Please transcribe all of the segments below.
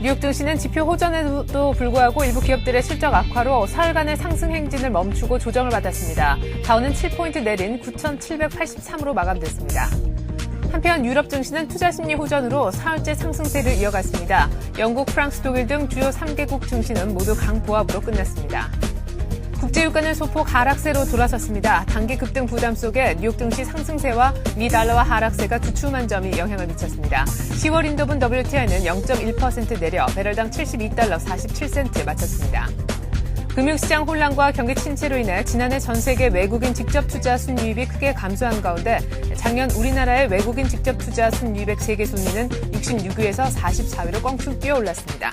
뉴욕 증시는 지표 호전에도 불구하고 일부 기업들의 실적 악화로 사흘간의 상승 행진을 멈추고 조정을 받았습니다. 다우는 7포인트 내린 9,783으로 마감됐습니다. 한편 유럽 증시는 투자 심리 호전으로 사흘째 상승세를 이어갔습니다. 영국, 프랑스, 독일 등 주요 3개국 증시는 모두 강보합으로 끝났습니다. 국제유가는 소폭 하락세로 돌아섰습니다. 단기 급등 부담 속에 뉴욕 증시 상승세와 미 달러와 하락세가 주춤한 점이 영향을 미쳤습니다. 10월 인도분 WTI는 0.1% 내려 배럴당 72달러 47센트에 마쳤습니다. 금융시장 혼란과 경기 침체로 인해 지난해 전 세계 외국인 직접 투자 순유입이 크게 감소한 가운데 작년 우리나라의 외국인 직접 투자 순유입액 세계 순위는 66위에서 44위로 껑충 뛰어올랐습니다.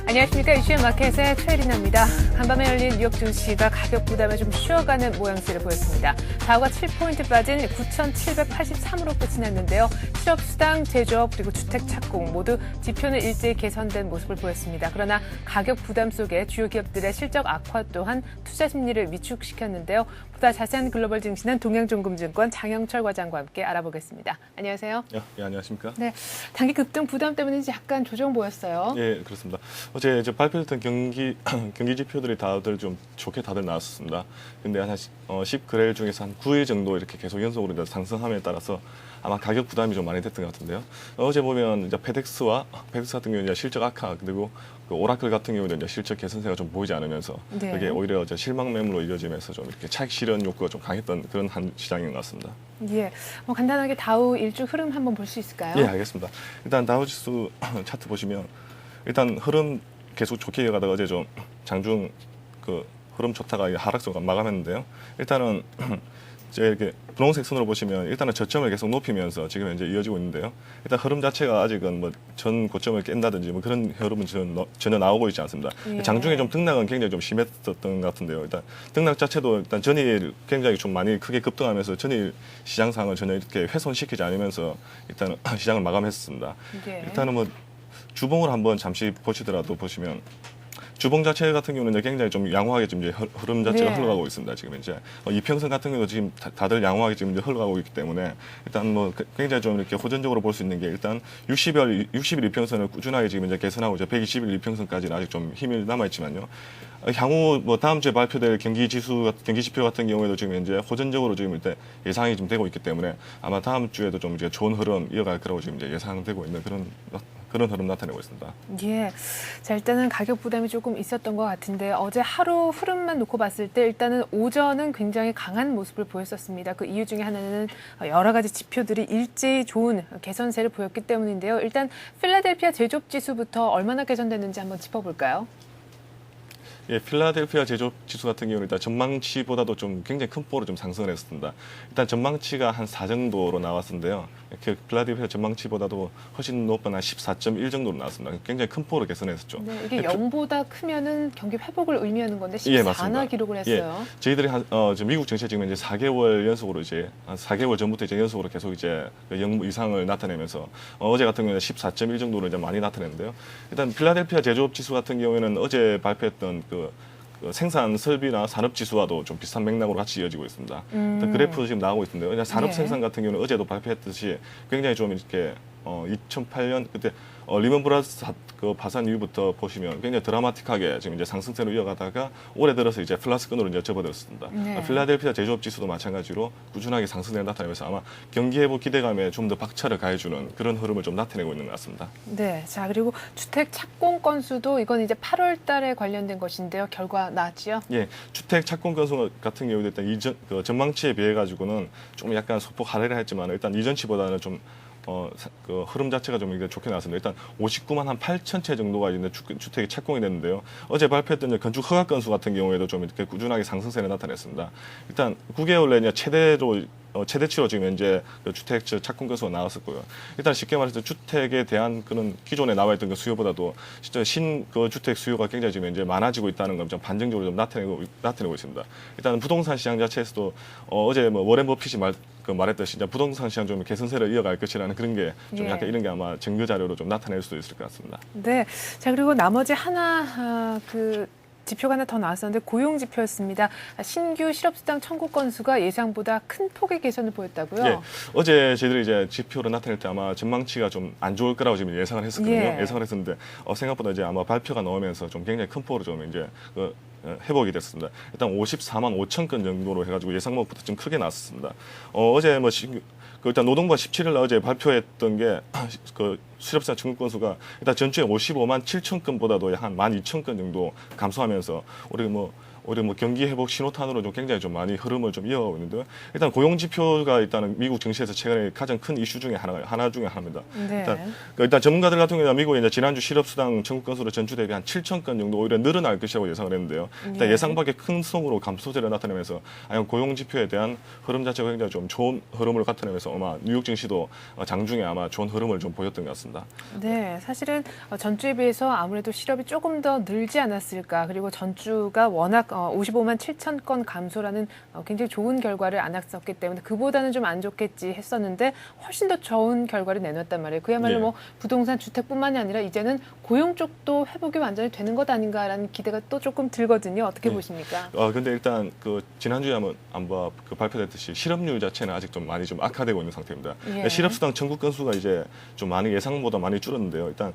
안녕하십니까. 이슈의 마켓의 최리나입니다. 간밤에 열린 뉴욕 증시가 가격 부담에 좀 쉬어가는 모양새를 보였습니다. 다우가 7포인트 빠진 9,783으로 끝이 났는데요. 실업수당, 제조업, 그리고 주택 착공 모두 지표는 일제히 개선된 모습을 보였습니다. 그러나 가격 부담 속에 주요 기업들의 실적 악화 또한 투자 심리를 위축시켰는데요. 보다 자세한 글로벌 증시는 동양종금증권 장영철 과장과 함께 알아보겠습니다. 안녕하세요. 예, 안녕하십니까? 네, 단기 급등 부담 때문인지 약간 조정 보였어요. 예, 그렇습니다. 어제 발표됐던 경기 지표들이 다들 좀 좋게 다들 나왔습니다. 근데 한 10거래일 중에서 한 9일 정도 이렇게 계속 연속으로 이제 상승함에 따라서 아마 가격 부담이 좀 많이 됐던 것 같은데요. 어제 보면 이제 페덱스 같은 경우는 실적 악화, 그리고 그 오라클 같은 경우는 이제 실적 개선세가 좀 보이지 않으면서 네. 그게 오히려 이제 실망 매물로 이어지면서 좀 이렇게 차익 실현 욕구가 좀 강했던 그런 한 시장인 것 같습니다. 예, 간단하게 다우 일주 흐름 한번 볼 수 있을까요? 예, 알겠습니다. 일단 다우지수 차트 보시면 일단 흐름 계속 좋게 이어가다가 어제 좀 장중 그 흐름 좋다가 하락세가 마감했는데요. 일단은 이제 이렇게 분홍색 선으로 보시면 일단은 저점을 계속 높이면서 지금 현재 이어지고 있는데요. 일단 흐름 자체가 아직은 뭐 전 고점을 깬다든지 뭐 그런 흐름은 전혀 나오고 있지 않습니다. 예. 장중에 좀 등락은 굉장히 좀 심했었던 것 같은데요. 일단 등락 자체도 일단 전일 굉장히 좀 많이 크게 급등하면서 전일 시장 상황을 전혀 이렇게 훼손시키지 않으면서 일단 시장을 마감했습니다. 예. 일단은 뭐 주봉을 한번 잠시 보시더라도 보시면 주봉 자체 같은 경우는 굉장히 좀 양호하게 지금 이제 흐름 자체가 네. 흘러가고 있습니다. 지금 이제 이평선 같은 경우도 지금 다들 양호하게 지금 이제 흘러가고 있기 때문에 일단 뭐 굉장히 좀 이렇게 호전적으로 볼 수 있는 게 일단 60일 이평선을 꾸준하게 지금 이제 개선하고 이제 120일 이평선까지는 아직 좀 힘이 남아 있지만요. 향후 뭐 다음 주에 발표될 경기 지표 같은 경우에도 지금 이제 호전적으로 지금 이제 예상이 좀 되고 있기 때문에 아마 다음 주에도 좀 이제 좋은 흐름 이어갈 거라고 지금 이제 예상되고 있는 그런 흐름 나타내고 있습니다. 예. 자, 일단은 가격 부담이 조금 있었던 것 같은데 어제 하루 흐름만 놓고 봤을 때 일단은 오전은 굉장히 강한 모습을 보였었습니다. 그 이유 중에 하나는 여러 가지 지표들이 일제히 좋은 개선세를 보였기 때문인데요. 일단 필라델피아 제조업 지수부터 얼마나 개선됐는지 한번 짚어볼까요? 예, 필라델피아 제조업 지수 같은 경우는 일단 전망치보다도 좀 굉장히 큰 폭으로 좀 상승을 했습니다. 일단 전망치가 한 4 정도로 나왔었는데요. 그 필라델피아 전망치보다도 훨씬 높은 한 14.1 정도로 나왔습니다. 굉장히 큰 폭으로 개선했었죠. 네, 이게 0보다 크면은 경기 회복을 의미하는 건데 예, 14나 맞습니다. 기록을 했어요. 예, 저희들이 지금 미국 증시 지금 이제 4개월 연속으로 이제 한 4개월 전부터 이제 연속으로 계속 이제 0 이상을 나타내면서 어제 같은 경우는 14.1 정도로 이제 많이 나타냈는데요. 일단 필라델피아 제조업 지수 같은 경우에는 어제 발표했던 그 생산 설비나 산업 지수와도 좀 비슷한 맥락으로 같이 이어지고 있습니다. 일단 그래프도 지금 나오고 있는데요. 산업 네. 생산 같은 경우는 어제도 발표했듯이 굉장히 좀 이렇게 2008년 그때 리먼 브라더스 그 파산 이후부터 보시면 굉장히 드라마틱하게 지금 이제 상승세로 이어가다가 올해 들어서 이제 플러스권으로 이제 접어들었습니다. 네. 필라델피아 제조업 지수도 마찬가지로 꾸준하게 상승세를 나타내면서 아마 경기 회복 기대감에 좀 더 박차를 가해주는 그런 흐름을 좀 나타내고 있는 것 같습니다. 네, 자 그리고 주택 착공 건수도 이건 이제 8월달에 관련된 것인데요. 결과 나왔지요? 예, 주택 착공 건수 같은 경우도 일단 이전 그 전망치에 비해 가지고는 좀 약간 소폭 하락을 했지만 일단 이전치보다는 좀 그 흐름 자체가 좀 이게 좋게 나왔습니다. 일단 59만 한 8천 채 정도가 이제 주택이 착공이 됐는데요. 어제 발표했던 건축 허가 건수 같은 경우에도 좀 이렇게 꾸준하게 상승세를 나타냈습니다. 일단 9개월 내내 최대치로 지금 현재 그 주택 착공 건수가 나왔었고요. 일단 쉽게 말해서 주택에 대한 그런 기존에 나와 있던 그 수요보다도 진짜 그 주택 수요가 굉장히 지금 이제 많아지고 있다는 걸 좀 반증적으로 좀 나타내고 있습니다. 일단 부동산 시장 자체에서도 어제 뭐 워렌 버핏이 말했듯이 이제 부동산 시장 좀 개선세를 이어갈 것이라는 그런 게 좀 예. 약간 이런 게 아마 증거 자료로 좀 나타낼 수도 있을 것 같습니다. 네. 자 그리고 나머지 하나 그 지표가 하나 더 나왔었는데 고용 지표였습니다. 신규 실업수당 청구 건수가 예상보다 큰 폭의 개선을 보였다고요? 예, 어제 저희들이 이제 지표를 나타낼 때 아마 전망치가 좀 안 좋을 거라고 지금 예상을 했었거든요. 예. 예상을 했었는데 생각보다 이제 아마 발표가 나오면서 좀 굉장히 큰 폭으로 좀 이제 회복이 됐습니다. 일단 54만 5천 건 정도로 해가지고 예상보다 좀 크게 나왔습니다. 어제 뭐 일단 노동부가 17일 날 어제 발표했던 게 그 실업수당 청구 건수가 일단 전주에 55만 7천 건보다도 한 12,000건 정도 감소하면서 우리 경기 회복 신호탄으로 좀 굉장히 좀 많이 흐름을 좀 이어가고 있는데요. 일단 고용 지표가 일단은 미국 증시에서 최근에 가장 큰 이슈 중에 하나 중에 하나입니다. 네. 일단 전문가들 같은 경우는 미국의 이제 지난주 실업수당 청구 건수로 전주 대비 한 7천 건 정도 오히려 늘어날 것이라고 예상을 했는데요. 일단 네. 예상 밖의 큰 속으로 감소세를 나타내면서 고용 지표에 대한 흐름 자체가 굉장히 좀 좋은 흐름을 나타내면서 아마 뉴욕 증시도 장중에 아마 좋은 흐름을 좀 보였던 것 같습니다. 네, 사실은 전주에 비해서 아무래도 실업이 조금 더 늘지 않았을까. 그리고 전주가 워낙 55만 7천 건 감소라는 굉장히 좋은 결과를 안았었기 때문에 그보다는 좀 안 좋겠지 했었는데 훨씬 더 좋은 결과를 내놨단 말이에요. 그야말로 네. 뭐 부동산 주택뿐만이 아니라 이제는 고용 쪽도 회복이 완전히 되는 것 아닌가라는 기대가 또 조금 들거든요. 어떻게 네. 보십니까? 근데 일단 지난주에 한번 발표됐듯이 실업률 자체는 아직 좀 많이 좀 악화되고 있는 상태입니다. 예. 실업수당 청구 건수가 이제 좀 많이 예상보다 많이 줄었는데요. 일단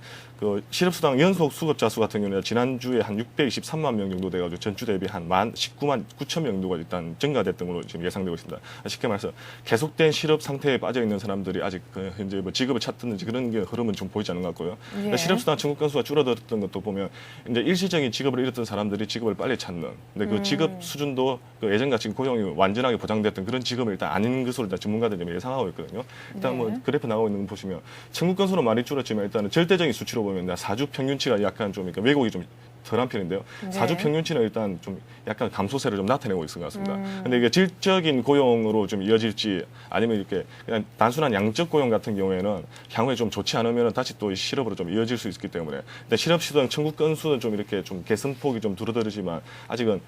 실업수당 연속 수급자 수 같은 경우는 지난주에 한 623만 명 정도 돼가지고 전주 대비 한 19만 9천 명 정도가 일단 증가됐던 걸로 지금 예상되고 있습니다. 쉽게 말해서 계속된 실업 상태에 빠져 있는 사람들이 아직 현재 뭐 직업을 찾든지 그런 게 흐름은 좀 보이지 않는 것 같고요. 예. 실업수당 청구 건수가 줄어들었던 것도 보면 이제 일시적인 직업을 잃었던 사람들이 직업을 빨리 찾는. 근데 그 직업 수준도 예전같이 고용이 완전하게 보장됐던 그런 직업을 일단 아닌 것으로 일단 전문가들이 예상하고 있거든요. 일단 네. 그래프 나오고 있는 거 보시면 청구 건수는 많이 줄었지만 일단은 절대적인 수치로 보면 4주 평균치가 약간 좀 왜곡이 좀 덜한 편인데요. 네. 4주 평균치는 일단 좀 약간 감소세를 좀 나타내고 있는 것 같습니다. 근데 이게 질적인 고용으로 좀 이어질지 아니면 이렇게 그냥 단순한 양적 고용 같은 경우에는 향후에 좀 좋지 않으면 다시 또 실업으로 좀 이어질 수 있기 때문에 근데 실업시장 청구 건수는 좀 이렇게 좀 개선폭이 좀 줄어들지만 아직은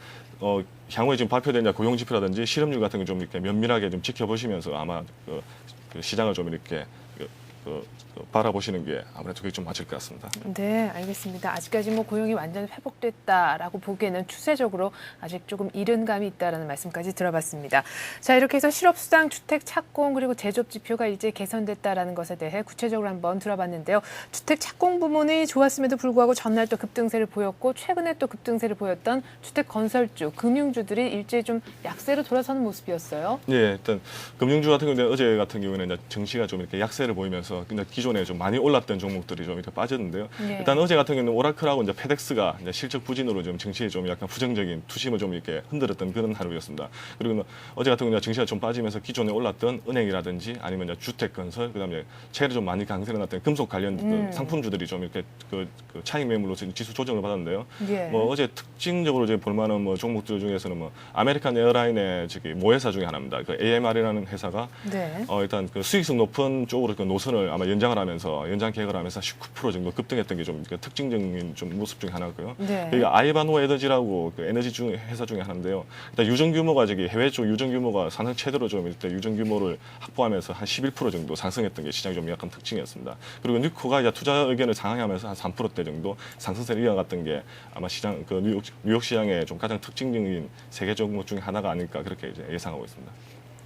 향후에 지금 발표된 고용 지표라든지 실업률 같은 거 좀 이렇게 면밀하게 좀 지켜보시면서 아마 그 시장을 좀 이렇게 바라보시는 게 아무래도 그게 좀 맞을 것 같습니다. 네, 알겠습니다. 아직까지 뭐 고용이 완전히 회복됐다라고 보기에는 추세적으로 아직 조금 이른 감이 있다라는 말씀까지 들어봤습니다. 자, 이렇게 해서 실업수당, 주택 착공 그리고 제조업 지표가 이제 개선됐다라는 것에 대해 구체적으로 한번 들어봤는데요. 주택 착공 부문이 좋았음에도 불구하고 전날 또 급등세를 보였고 최근에 또 급등세를 보였던 주택 건설주, 금융주들이 일제히 좀 약세로 돌아서는 모습이었어요. 네, 일단 금융주 같은 경우는 어제 같은 경우에는 이제 증시가 좀 이렇게 약세를 보이면서 근데 기존에 좀 많이 올랐던 종목들이 좀 이렇게 빠졌는데요. 네. 일단 어제 같은 경우는 오라클하고 이제 페덱스가 이제 실적 부진으로 좀 증시에 좀 약간 부정적인 투심을 좀 이렇게 흔들었던 그런 하루였습니다. 그리고 어제 같은 경우는 증시가 좀 빠지면서 기존에 올랐던 은행이라든지 아니면 이제 주택 건설 그다음에 최근에 좀 많이 강세를 났던 금속 관련 그 상품주들이 좀 이렇게 그 차익 매물로 지수 조정을 받았는데요. 예. 뭐 어제 특징적으로 이제 볼만한 뭐 종목들 중에서는 뭐 아메리칸 에어라인의 모회사 중에 하나입니다. 그 AMR이라는 회사가 네. 일단 그 수익성 높은 쪽으로 그 노선을 아마 연장 계획을 하면서 19% 정도 급등했던 게 좀 특징적인 좀 모습 중에 하나고요. 네. 그리고 아이바노 에너지라고 그 에너지 회사 중에 하나인데요. 일단 유전 규모가 해외 쪽 유전 규모가 사상 최대로 좀 일단 유전 규모를 확보하면서 한 11% 정도 상승했던 게 시장이 좀 약간 특징이었습니다. 그리고 뉴코가 이제 투자 의견을 상향하면서 한 3%대 정도 상승세를 이어갔던 게 아마 시장 뉴욕 시장의 좀 가장 특징적인 세계 종목 중에 하나가 아닐까 그렇게 이제 예상하고 있습니다.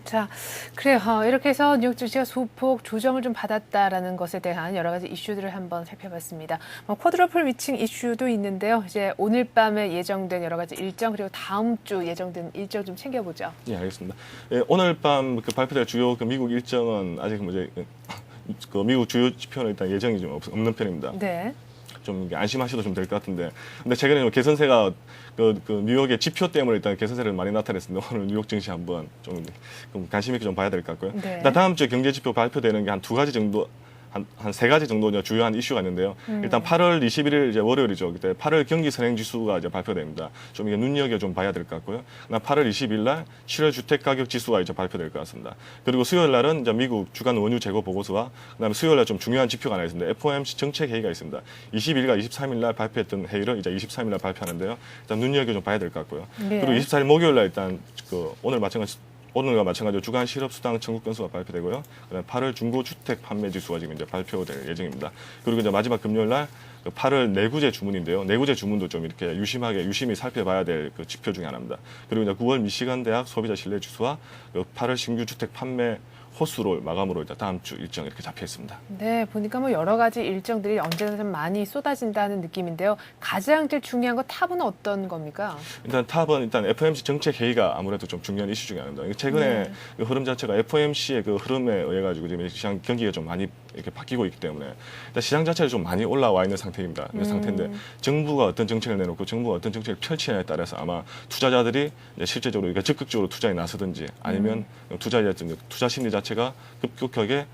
자, 그래요. 이렇게 해서 뉴욕 증시가 소폭 조정을 좀 받았다라는 것에 대한 여러 가지 이슈들을 한번 살펴봤습니다. 쿼드러플 위칭 이슈도 있는데요. 이제 오늘 밤에 예정된 여러 가지 일정 그리고 다음 주 예정된 일정 좀 챙겨보죠. 예, 알겠습니다. 예, 오늘 밤 발표될 주요 미국 일정은 아직 미국 주요 지표는 일단 예정이 좀 없는 편입니다. 네. 좀 안심하셔도 좀 될 것 같은데, 근데 최근에 개선세가 뉴욕의 지표 때문에 일단 개선세를 많이 나타냈습니다. 오늘 뉴욕 증시 한번 좀 관심 있게 좀 봐야 될 것 같고요. 네. 일단 다음 주에 경제 지표 발표되는 게 한 두 가지 정도. 한 세 가지 정도 주요한 이슈가 있는데요. 일단 8월 21일 이제 월요일이죠. 그때 8월 경기 선행 지수가 이제 발표됩니다. 좀 이게 눈여겨 좀 봐야 될 것 같고요. 그다음 8월 20일 날 7월 주택 가격 지수가 이제 발표될 것 같습니다. 그리고 수요일 날은 이제 미국 주간 원유 재고 보고서와 그다음에 수요일 날 좀 중요한 지표가 하나 있습니다. FOMC 정책 회의가 있습니다. 20일과 23일 날 발표했던 회의를 이제 23일 날 발표하는데요. 일단 눈여겨 좀 봐야 될 것 같고요. 네. 그리고 24일 목요일 날 일단 오늘 마찬가지 오늘과 마찬가지로 주간 실업수당 청구 건수가 발표되고요. 그다음에 8월 중고주택 판매 지수가 지금 이제 발표될 예정입니다. 그리고 이제 마지막 금요일 날 8월 내구재 주문인데요. 내구재 주문도 좀 이렇게 유심히 살펴봐야 될 그 지표 중에 하나입니다. 그리고 이제 9월 미시간 대학 소비자 신뢰 지수와 8월 신규 주택 판매 호수를 마감으로 일단 다음 주 일정 이렇게 잡혀 있습니다. 네, 보니까 뭐 여러 가지 일정들이 언제나 좀 많이 쏟아진다는 느낌인데요. 가장 제일 중요한 거 탑은 어떤 겁니까? 일단 탑은 일단 FOMC 정책 회의가 아무래도 좀 중요한 이슈 중에 하나입니다. 최근에 그 흐름 자체가 FOMC의 그 흐름에 의해 가지고 지금 시장 경기가 좀 많이 이렇게 바뀌고 있기 때문에 일단 시장 자체가 좀 많이 올라와 있는 상태입니다. 상태인데 정부가 어떤 정책을 내놓고 정부가 어떤 정책을 펼치냐에 따라서 아마 투자자들이 이제 실제적으로 그러니까 적극적으로 투자에 나서든지 아니면 투자 심리 자체가 급격하게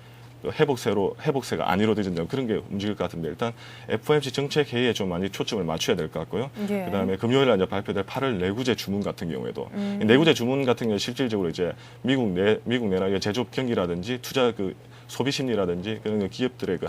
회복세가 안 이루어지는 그런 게 움직일 것 같은데 일단 FOMC 정책 회의에 좀 많이 초점을 맞춰야 될 것 같고요. 예. 그다음에 금요일 날 이제 발표될 8월 내구재 주문 같은 경우에도 내구재 주문 같은 경우 실질적으로 이제 미국 내나 제조업 경기라든지 투자 소비 심리라든지 그런 기업들의 그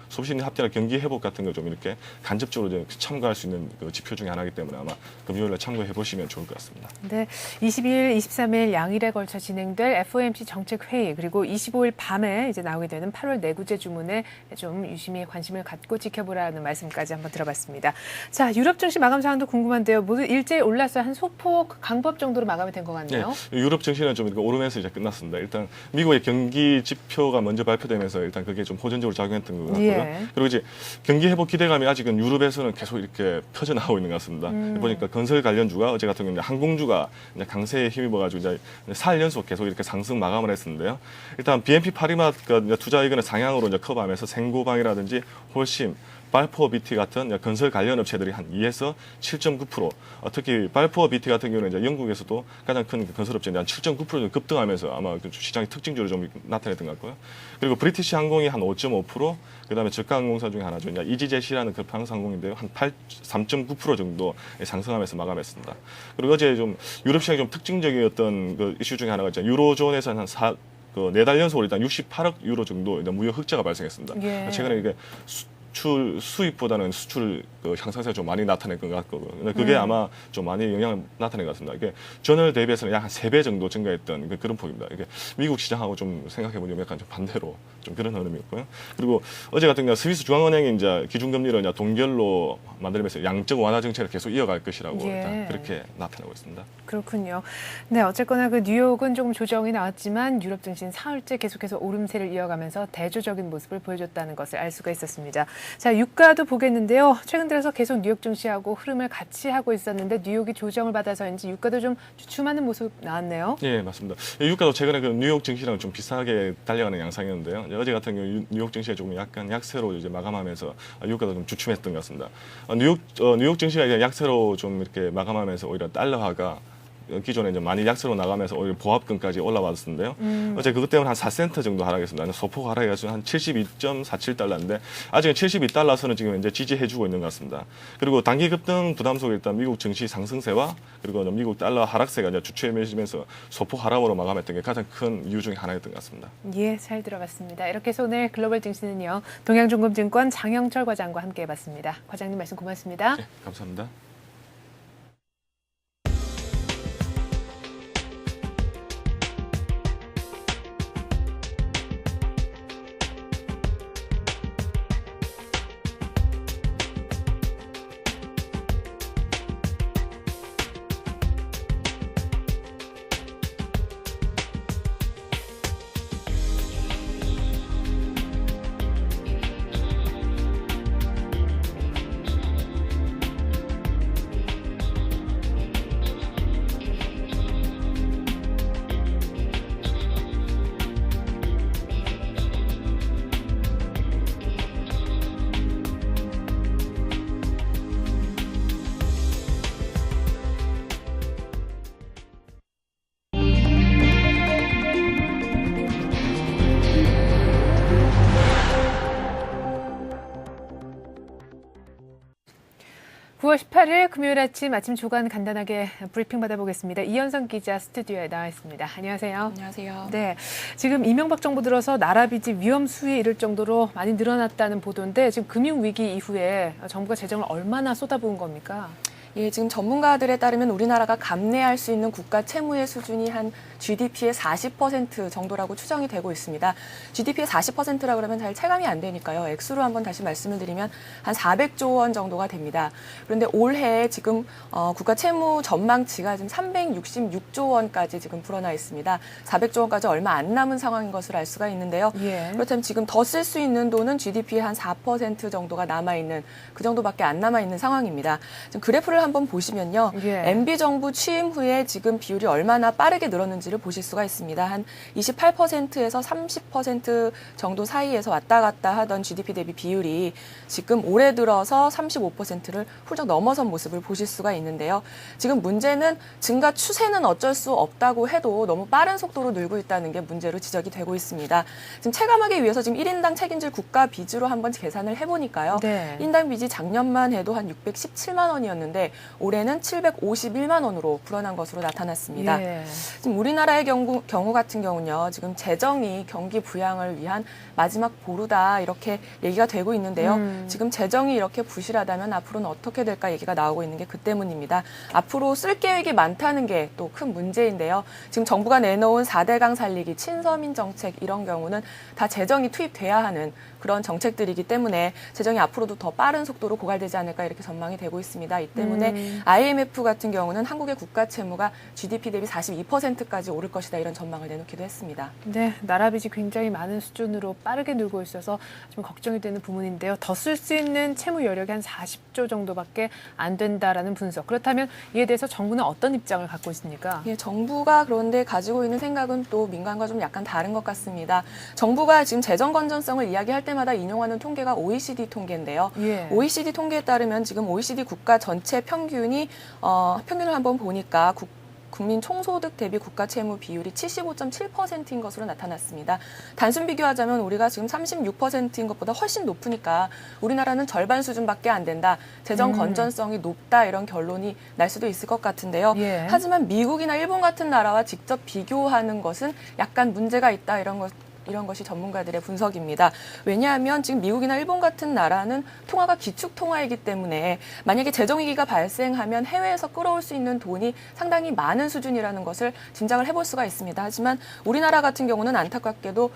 소비 심리 확대나 경기 회복 같은 걸 좀 이렇게 간접적으로 좀 참고할 수 있는 그 지표 중에 하나이기 때문에 아마 금요일 날 참고해 보시면 좋을 것 같습니다. 네, 22일, 23일 양일에 걸쳐 진행될 FOMC 정책 회의 그리고 25일 밤에 이제 나오게 되는 8월 내구재 주문에 좀 유심히 관심을 갖고 지켜보라는 말씀까지 한번 들어봤습니다. 자, 유럽 증시 마감 상황도 궁금한데요. 모두 일제히 올랐어요. 한 소폭 강보합 정도로 마감이 된 것 같네요. 네, 유럽 증시는 좀 오르면서 이제 끝났습니다. 일단 미국의 경기 지표가 먼저 발표되면서 일단 그게 좀 호전적으로 작용했던 것 같고요. 예. 그리고 이제 경기 회복 기대감이 아직은 유럽에서는 계속 이렇게 퍼져나오고 있는 것 같습니다. 보니까 건설 관련주가 어제 같은 경우는 항공주가 이제 강세에 힘입어가지고 이제 4일 연속 계속 이렇게 상승 마감을 했었는데요. 일단 BNP 파리마가 투자 의견을 상향으로 이제 커버하면서 생고방이라든지 홀심, 발포어 BT 같은 건설 관련 업체들이 한 2에서 7.9%, 특히 발포어 BT 같은 경우는 이제 영국에서도 가장 큰 건설 업체인데 한 7.9% 급등하면서 아마 시장의 특징주를 좀 나타냈던 것 같고요. 그리고 브리티시 항공이 한 5.5%, 그다음에 저가 항공사 중에 하나죠. 이제 이지젯이라는 그 프랑스 항공인데요, 한 3.9% 정도 상승하면서 마감했습니다. 그리고 어제 좀 유럽 시장이 좀 특징적이었던 그 이슈 중에 하나가 있잖아요. 유로존에서 한 4달 연속으로 일단 68억 유로 정도 무역 흑자가 발생했습니다. 예. 최근에 이게 수입보다는 수출 향상세가 좀 많이 나타낸 것 같고요. 근데 그게 아마 좀 많이 영향을 나타낸 것 같습니다. 이게 전월 대비해서는 약 한 3배 정도 증가했던 그런 폭입니다. 이게 미국 시장하고 좀 생각해보면 약간 좀 반대로 좀 그런 흐름이었고요. 그리고 어제 같은 경우 스위스 중앙은행이 이제 기준금리를 이제 동결로 만들면서 양적 완화 정책을 계속 이어갈 것이라고 예. 일단 그렇게 나타나고 있습니다. 그렇군요. 네, 어쨌거나 그 뉴욕은 조금 조정이 나왔지만 유럽 증시는 사흘째 계속해서 오름세를 이어가면서 대조적인 모습을 보여줬다는 것을 알 수가 있었습니다. 자, 유가도 보겠는데요. 최근 들어서 계속 뉴욕 증시하고 흐름을 같이 하고 있었는데 뉴욕이 조정을 받아서인지 유가도 좀 주춤하는 모습 나왔네요. 예, 맞습니다. 유가도 최근에 그 뉴욕 증시랑 좀 비슷하게 달려가는 양상이었는데요. 어제 같은 경우 뉴욕 증시가 조금 약간 약세로 이제 마감하면서 유가도 좀 주춤했던 것 같습니다. 뉴욕 증시가 이제 약세로 좀 이렇게 마감하면서 오히려 달러화가 기존에 이제 많이 약세로 나가면서 오히려 보합권까지 올라왔었는데요. 어제 그것 때문에 한 4센트 정도 하락했습니다. 소폭 하락해서 한 72.47달러인데 아직은 72달러선은 지금 이제 지지해주고 있는 것 같습니다. 그리고 단기 급등 부담 속에 일단 미국 증시 상승세와 그리고 미국 달러 하락세가 이제 주춤해지면서 소폭 하락으로 마감했던 게 가장 큰 이유 중에 하나였던 것 같습니다. 예, 잘 들어봤습니다. 이렇게 해서 오늘 글로벌 증시는요. 동양중금증권 장영철 과장과 함께해봤습니다. 과장님 말씀 고맙습니다. 네, 감사합니다. (9월 18일) 금요일 아침 조간 간단하게 브리핑 받아보겠습니다. 이현성 기자 스튜디오에 나와 있습니다. 안녕하세요. 안녕하세요. 네, 지금 이명박 정부 들어서 나라 빚이 위험 수위에 이를 정도로 많이 늘어났다는 보도인데 지금 금융위기 이후에 정부가 재정을 얼마나 쏟아부은 겁니까? 예, 지금 전문가들에 따르면 우리나라가 감내할 수 있는 국가 채무의 수준이 한 GDP의 40% 정도라고 추정이 되고 있습니다. GDP의 40%라 그러면 잘 체감이 안 되니까요. 액수로 한번 다시 말씀을 드리면 한 400조 원 정도가 됩니다. 그런데 올해 지금 국가 채무 전망치가 지금 366조 원까지 지금 불어나 있습니다. 400조 원까지 얼마 안 남은 상황인 것을 알 수가 있는데요. 예. 그렇다면 지금 더 쓸 수 있는 돈은 GDP의 한 4% 정도가 남아있는 그 정도밖에 안 남아있는 상황입니다. 지금 그래프를 한번 보시면요. 예. MB 정부 취임 후에 지금 비율이 얼마나 빠르게 늘었는지를 보실 수가 있습니다. 한 28%에서 30% 정도 사이에서 왔다 갔다 하던 GDP 대비 비율이 지금 올해 들어서 35%를 훌쩍 넘어선 모습을 보실 수가 있는데요. 지금 문제는 증가 추세는 어쩔 수 없다고 해도 너무 빠른 속도로 늘고 있다는 게 문제로 지적이 되고 있습니다. 지금 체감하기 위해서 지금 1인당 책임질 국가 빚으로 한번 계산을 해보니까요. 네. 1인당 빚이 작년만 해도 한 617만 원이었는데 올해는 751만 원으로 불어난 것으로 나타났습니다. 예. 지금 우리나라의 경우 같은 경우는요. 지금 재정이 경기 부양을 위한 마지막 보루다 이렇게 얘기가 되고 있는데요. 지금 재정이 이렇게 부실하다면 앞으로는 어떻게 될까 얘기가 나오고 있는 게 그 때문입니다. 앞으로 쓸 계획이 많다는 게 또 큰 문제인데요. 지금 정부가 내놓은 4대강 살리기, 친서민 정책 이런 경우는 다 재정이 투입돼야 하는 그런 정책들이기 때문에 재정이 앞으로도 더 빠른 속도로 고갈되지 않을까 이렇게 전망이 되고 있습니다. 이 때문에 IMF 같은 경우는 한국의 국가 채무가 GDP 대비 42%까지 오를 것이다 이런 전망을 내놓기도 했습니다. 네, 나라 빚이 굉장히 많은 수준으로 빠르게 늘고 있어서 좀 걱정이 되는 부분인데요. 더 쓸 수 있는 채무 여력이 한 40조 정도밖에 안 된다라는 분석. 그렇다면 이에 대해서 정부는 어떤 입장을 갖고 있습니까? 예, 정부가 그런데 가지고 있는 생각은 또 민간과 좀 약간 다른 것 같습니다. 정부가 지금 재정 건전성을 이야기할 때마다 인용하는 통계가 OECD 통계인데요. 예. OECD 통계에 따르면 지금 OECD 국가 전체 평균이 평균을 한번 보니까 국민 총소득 대비 국가 채무 비율이 75.7%인 것으로 나타났습니다. 단순 비교하자면 우리가 지금 36%인 것보다 훨씬 높으니까 우리나라는 절반 수준밖에 안 된다. 재정 건전성이 높다 이런 결론이 날 수도 있을 것 같은데요. 예. 하지만 미국이나 일본 같은 나라와 직접 비교하는 것은 약간 문제가 있다 이런 것이 전문가들의 분석입니다. 왜냐하면 지금 미국이나 일본 같은 나라는 통화가 기축 통화이기 때문에 만약에 재정위기가 발생하면 해외에서 끌어올 수 있는 돈이 상당히 많은 수준이라는 것을 짐작을 해볼 수가 있습니다. 하지만 우리나라 같은 경우는 안타깝게도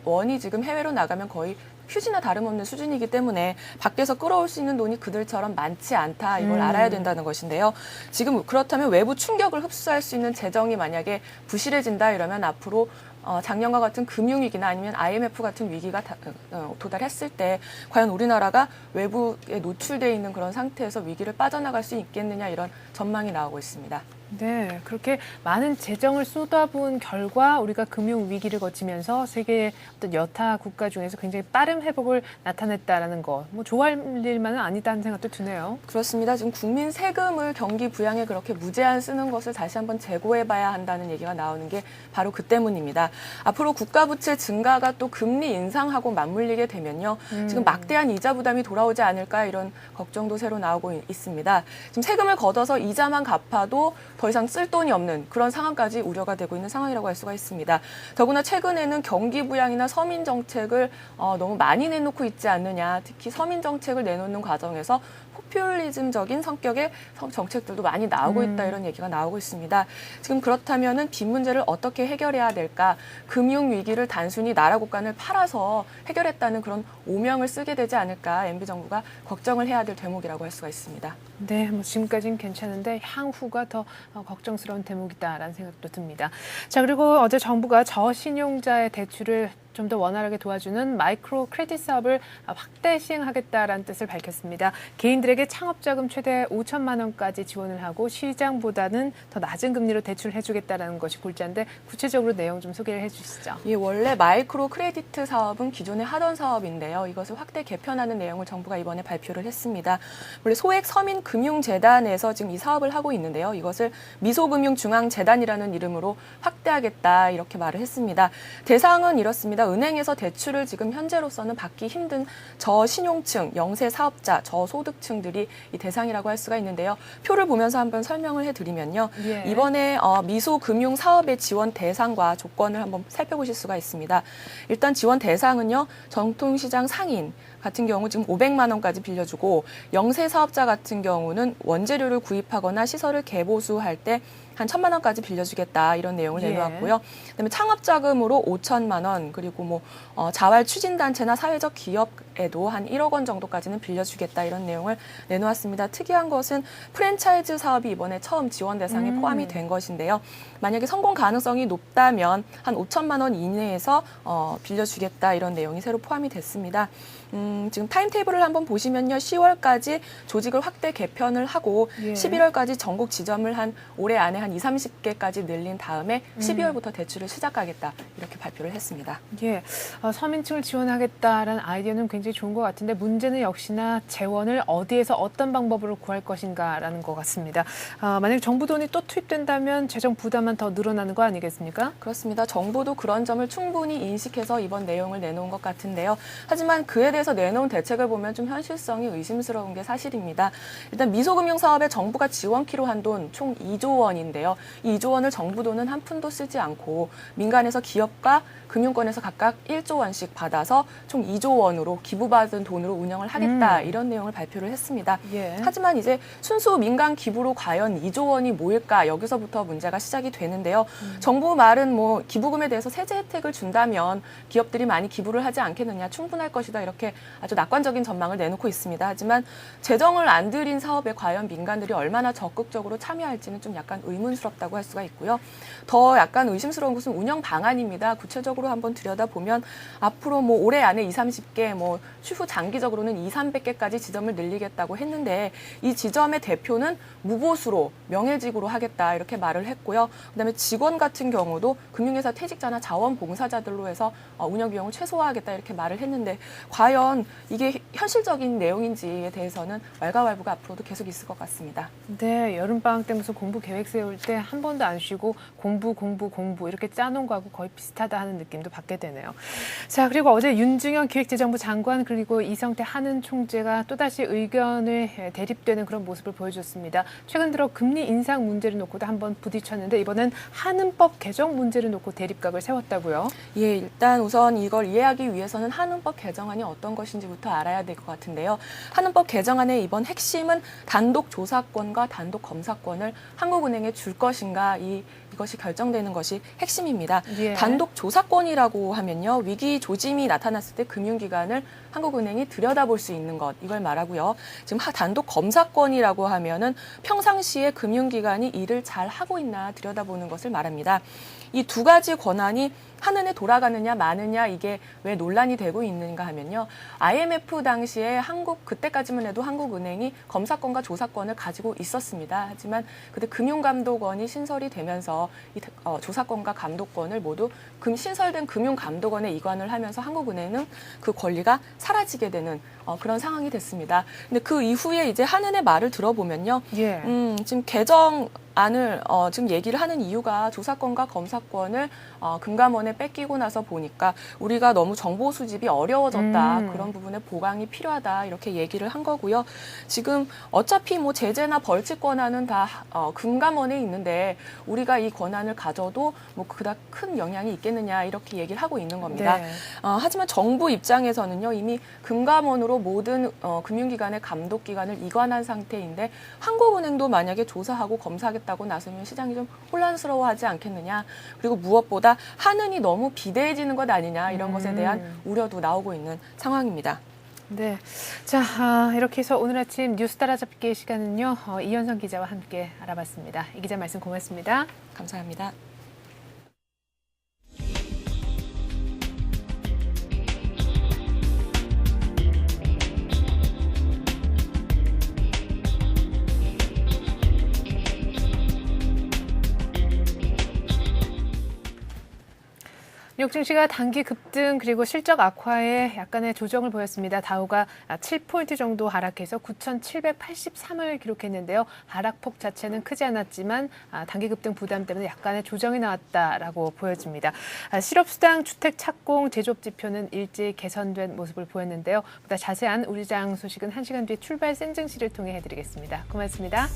원이 지금 해외로 나가면 거의 휴지나 다름없는 수준이기 때문에 밖에서 끌어올 수 있는 돈이 그들처럼 많지 않다. 이걸 알아야 된다는 것인데요. 지금 그렇다면 외부 충격을 흡수할 수 있는 재정이 만약에 부실해진다 이러면 앞으로 작년과 같은 금융위기나 아니면 IMF 같은 위기가 도달했을 때 과연 우리나라가 외부에 노출되어 있는 그런 상태에서 위기를 빠져나갈 수 있겠느냐 이런 전망이 나오고 있습니다. 네, 그렇게 많은 재정을 쏟아부은 결과 우리가 금융 위기를 거치면서 세계의 어떤 여타 국가 중에서 굉장히 빠른 회복을 나타냈다라는 거, 뭐 좋아할 일만은 아니다는 생각도 드네요. 그렇습니다. 지금 국민 세금을 경기 부양에 그렇게 무제한 쓰는 것을 다시 한번 재고해봐야 한다는 얘기가 나오는 게 바로 그 때문입니다. 앞으로 국가 부채 증가가 또 금리 인상하고 맞물리게 되면요, 지금 막대한 이자 부담이 돌아오지 않을까 이런 걱정도 새로 나오고 있습니다. 지금 세금을 걷어서 이자만 갚아도 더 이상 쓸 돈이 없는 그런 상황까지 우려가 되고 있는 상황이라고 할 수가 있습니다. 더구나 최근에는 경기 부양이나 서민 정책을 너무 많이 내놓고 있지 않느냐. 특히 서민 정책을 내놓는 과정에서 포퓰리즘적인 성격의 정책들도 많이 나오고 있다 이런 얘기가 나오고 있습니다. 지금 그렇다면은 빚 문제를 어떻게 해결해야 될까? 금융 위기를 단순히 나라 국간을 팔아서 해결했다는 그런 오명을 쓰게 되지 않을까? MB 정부가 걱정을 해야 될 대목이라고 할 수가 있습니다. 네, 뭐 지금까지는 괜찮은데 향후가 더 걱정스러운 대목이다라는 생각도 듭니다. 자, 그리고 어제 정부가 저신용자의 대출을 좀 더 원활하게 도와주는 마이크로 크레딧 사업을 확대 시행하겠다라는 뜻을 밝혔습니다. 개인들에게 창업자금 최대 5천만 원까지 지원을 하고 시장보다는 더 낮은 금리로 대출을 해주겠다라는 것이 골자인데 구체적으로 내용 좀 소개를 해주시죠. 예, 원래 마이크로 크레딧 사업은 기존에 하던 사업인데요. 이것을 확대 개편하는 내용을 정부가 이번에 발표를 했습니다. 원래 소액 서민금융재단에서 지금 이 사업을 하고 있는데요. 이것을 미소금융중앙재단이라는 이름으로 확대하겠다 이렇게 말을 했습니다. 대상은 이렇습니다. 그렇습니다. 은행에서 대출을 지금 현재로서는 받기 힘든 저신용층, 영세 사업자, 저소득층들이 이 대상이라고 할 수가 있는데요. 표를 보면서 한번 설명을 해드리면요. 예. 이번에 미소금융 사업의 지원 대상과 조건을 한번 살펴보실 수가 있습니다. 일단 지원 대상은요. 전통시장 상인 같은 경우 지금 500만 원까지 빌려주고 영세 사업자 같은 경우는 원재료를 구입하거나 시설을 개보수할 때 한 1,000만 원까지 빌려주겠다 이런 내용을 예. 내놓았고요. 그다음에 창업자금으로 5천만 원 그리고 뭐 자활 추진단체나 사회적 기업에도 한 1억 원 정도까지는 빌려주겠다 이런 내용을 내놓았습니다. 특이한 것은 프랜차이즈 사업이 이번에 처음 지원 대상에 포함이 된 것인데요. 만약에 성공 가능성이 높다면 한 5천만 원 이내에서 빌려주겠다 이런 내용이 새로 포함이 됐습니다. 지금 타임테이블을 한번 보시면요. 10월까지 조직을 확대 개편을 하고 예. 11월까지 전국 지점을 한 올해 안에 한 20, 30개까지 늘린 다음에 12월부터 대출을 시작하겠다 이렇게 발표를 했습니다. 예, 서민층을 지원하겠다라는 아이디어는 굉장히 좋은 것 같은데 문제는 역시나 재원을 어디에서 어떤 방법으로 구할 것인가라는 것 같습니다. 만약 정부 돈이 또 투입된다면 재정 부담은 더 늘어나는 거 아니겠습니까? 그렇습니다. 정부도 그런 점을 충분히 인식해서 이번 내용을 내놓은 것 같은데요. 하지만 그에 대해서 내놓은 대책을 보면 좀 현실성이 의심스러운 게 사실입니다. 일단 미소금융 사업에 정부가 지원키로 한 돈 총 2조 원인데요. 이 2조 원을 정부 돈은 한 푼도 쓰지 않고 민간에서 기업과 금융권에서 각각 1조 원씩 받아서 총 2조 원으로 기부받은 돈으로 운영을 하겠다 이런 내용을 발표를 했습니다. 예. 하지만 이제 순수 민간 기부로 과연 2조 원이 모일까 여기서부터 문제가 시작이 되는데요. 정부 말은 뭐 기부금에 대해서 세제 혜택을 준다면 기업들이 많이 기부를 하지 않겠느냐 충분할 것이다 이렇게 아주 낙관적인 전망을 내놓고 있습니다. 하지만 재정을 안 들인 사업에 과연 민간들이 얼마나 적극적으로 참여할지는 좀 약간 의문스럽다고 할 수가 있고요. 더 약간 의심스러운 것은 운영 방안입니다. 구체적으로 한번 들여다보면 앞으로 뭐 올해 안에 20, 30개, 뭐 추후 장기적으로는 200, 300개까지 지점을 늘리겠다고 했는데 이 지점의 대표는 무보수로 명예직으로 하겠다 이렇게 말을 했고요. 그다음에 직원 같은 경우도 금융회사 퇴직자나 자원봉사자들로 해서 운영 비용을 최소화하겠다 이렇게 말을 했는데 과연 이게 현실적인 내용인지에 대해서는 왈가왈부가 앞으로도 계속 있을 것 같습니다. 네, 여름방학 때 무슨 공부 계획 세울 때 한 번도 안 쉬고 공부 이렇게 짜놓은 거하고 거의 비슷하다 하는 느낌도 받게 되네요. 자, 그리고 어제 윤중현 기획재정부 장관 그리고 이성태 한은 총재가 또다시 의견을 대립되는 그런 모습을 보여줬습니다. 최근 들어 금리 인상 문제를 놓고도 한번 부딪혔는데 이번엔 한은법 개정 문제를 놓고 대립각을 세웠다고요? 예, 일단 우선 이걸 이해하기 위해서는 한은법 개정안이 어떤 것인지부터 알아야 될 것 같은데요. 한은법 개정안의 이번 핵심은 단독 조사권과 단독 검사권을 한국은행에 줄 것인가 이것이 결정되는 것이 핵심입니다. 예. 단독 조사권이라고 하면요. 위기 조짐이 나타났을 때 금융기관을 한국은행이 들여다볼 수 있는 것 이걸 말하고요. 지금 단독 검사권이라고 하면은 평상시에 금융기관이 일을 잘 하고 있나 들여다보는 것을 말합니다. 이 두 가지 권한이 한은에 돌아가느냐 마느냐 이게 왜 논란이 되고 있는가 하면요. IMF 당시에 그때까지만 해도 한국은행이 검사권과 조사권을 가지고 있었습니다. 하지만 그때 금융감독원이 신설이 되면서 이 조사권과 감독권을 모두 신설된 금융감독원에 이관을 하면서 한국은행은 그 권리가 사라지게 되는 그런 상황이 됐습니다. 근데 그 이후에 이제 한은의 말을 들어보면요. 예. 지금 개정안을 지금 얘기를 하는 이유가 조사권과 검사권을 금감원에 뺏기고 나서 보니까 우리가 너무 정보 수집이 어려워졌다. 그런 부분에 보강이 필요하다. 이렇게 얘기를 한 거고요. 지금 어차피 뭐 제재나 벌칙 권한은 다 금감원에 있는데 우리가 이 권한을 가져도 뭐 그닥 큰 영향이 있겠느냐 이렇게 얘기를 하고 있는 겁니다. 네. 하지만 정부 입장에서는요. 이미 금감원으로 모든 금융기관의 감독기관을 이관한 상태인데 한국은행도 만약에 조사하고 검사하겠다고 나서면 시장이 좀 혼란스러워하지 않겠느냐. 그리고 무엇보다 한은이 너무 비대해지는 것 아니냐 이런 것에 대한 우려도 나오고 있는 상황입니다. 네. 자, 이렇게 해서 오늘 아침 뉴스 따라잡기의 시간은요. 이현성 기자와 함께 알아봤습니다. 이 기자 말씀 고맙습니다. 감사합니다. 뉴욕 증시가 단기 급등 그리고 실적 악화에 약간의 조정을 보였습니다. 다우가 7포인트 정도 하락해서 9,783을 기록했는데요. 하락폭 자체는 크지 않았지만 단기 급등 부담 때문에 약간의 조정이 나왔다라고 보여집니다. 실업수당, 주택 착공, 제조업 지표는 일제히 개선된 모습을 보였는데요. 보다 자세한 우리 장 소식은 1시간 뒤 출발 센 증시를 통해 해드리겠습니다. 고맙습니다.